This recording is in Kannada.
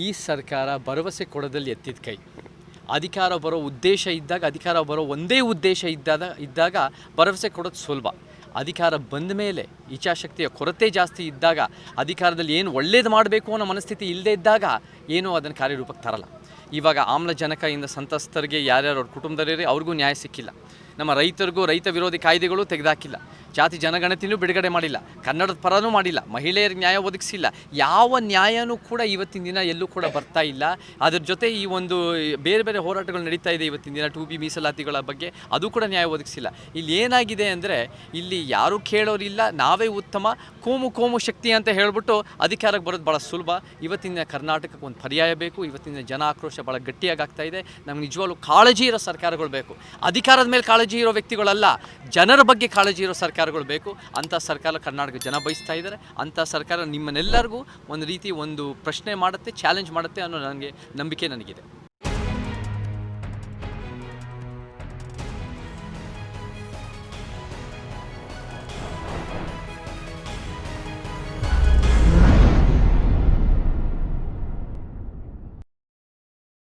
ಈ ಸರ್ಕಾರ ಭರವಸೆ ಕೊಡೋದಲ್ಲಿ ಎತ್ತಿದ ಕೈ. ಅಧಿಕಾರ ಬರೋ ಉದ್ದೇಶ ಇದ್ದಾಗ, ಅಧಿಕಾರ ಬರೋ ಒಂದೇ ಉದ್ದೇಶ ಇದ್ದಾಗ ಭರವಸೆ ಕೊಡೋದು ಸುಲಭ. ಅಧಿಕಾರ ಬಂದ ಮೇಲೆ ಇಚ್ಛಾಶಕ್ತಿಯ ಕೊರತೆ ಜಾಸ್ತಿ ಇದ್ದಾಗ, ಅಧಿಕಾರದಲ್ಲಿ ಏನು ಒಳ್ಳೇದು ಮಾಡಬೇಕು ಅನ್ನೋ ಮನಸ್ಥಿತಿ ಇಲ್ಲದೇ ಇದ್ದಾಗ ಏನೂ ಅದನ್ನು ಕಾರ್ಯರೂಪಕ್ಕೆ ತರಲ್ಲ. ಇವಾಗ ಆಮ್ಲಜನಕದಿಂದ ಸಂತ್ರಸ್ತರಿಗೆ ಯಾರ್ಯಾರು ಅವ್ರ ಕುಟುಂಬದವರೇ ಅವ್ರಿಗೂ ನ್ಯಾಯ ಸಿಕ್ಕಿಲ್ಲ. ನಮ್ಮ ರೈತರಿಗೂ ರೈತ ವಿರೋಧಿ ಕಾಯ್ದೆಗಳು ತೆಗೆದಾಕಿಲ್ಲ. ಜಾತಿ ಜನಗಣತಿನೂ ಬಿಡುಗಡೆ ಮಾಡಿಲ್ಲ. ಕನ್ನಡದ ಪರನೂ ಮಾಡಿಲ್ಲ. ಮಹಿಳೆಯರಿಗೆ ನ್ಯಾಯ ಒದಗಿಸಿಲ್ಲ. ಯಾವ ನ್ಯಾಯನೂ ಕೂಡ ಇವತ್ತಿನ ದಿನ ಎಲ್ಲೂ ಕೂಡ ಬರ್ತಾ ಇಲ್ಲ. ಅದ್ರ ಜೊತೆ ಈ ಒಂದು ಬೇರೆ ಬೇರೆ ಹೋರಾಟಗಳು ನಡೀತಾ ಇದೆ ಇವತ್ತಿನ ದಿನ 2B ಮೀಸಲಾತಿಗಳ ಬಗ್ಗೆ, ಅದು ಕೂಡ ನ್ಯಾಯ ಒದಗಿಸಿಲ್ಲ. ಇಲ್ಲಿ ಏನಾಗಿದೆ ಅಂದರೆ, ಇಲ್ಲಿ ಯಾರೂ ಕೇಳೋರಿಲ್ಲ, ನಾವೇ ಉತ್ತಮ, ಕೋಮು ಶಕ್ತಿ ಅಂತ ಹೇಳ್ಬಿಟ್ಟು ಅಧಿಕಾರಕ್ಕೆ ಬರೋದು ಭಾಳ ಸುಲಭ. ಇವತ್ತಿನ ಕರ್ನಾಟಕಕ್ಕೆ ಒಂದು ಪರ್ಯಾಯ ಬೇಕು. ಇವತ್ತಿನ ಜನ ಆಕ್ರೋಶ ಭಾಳ ಗಟ್ಟಿಯಾಗಿ ಆಗ್ತಾ ಇದೆ. ನಮ್ಗೆ ನಿಜವಾಗ್ಲೂ ಕಾಳಜಿ ಇರೋ ಸರ್ಕಾರಗಳು ಬೇಕು. ಅಧಿಕಾರದ ಮೇಲೆ ಕಾಳಜಿ ಇರೋ ವ್ಯಕ್ತಿಗಳಲ್ಲ, ಜನರ ಬಗ್ಗೆ ಕಾಳಜಿ ಇರೋ ಸರ್ಕಾರಗಳು ಬೇಕು. ಅಂಥ ಸರ್ಕಾರ ಕರ್ನಾಟಕ ಜನ ಬಯಸ್ತಾ ಇದ್ದಾರೆ. ಅಂಥ ಸರ್ಕಾರ ನಿಮ್ಮನ್ನೆಲ್ಲರಿಗೂ ಒಂದು ರೀತಿ ಒಂದು ಪ್ರಶ್ನೆ ಮಾಡುತ್ತೆ, ಚಾಲೆಂಜ್ ಮಾಡುತ್ತೆ ಅನ್ನೋ ನನಗೆ ನಂಬಿಕೆ ನನಗಿದೆ.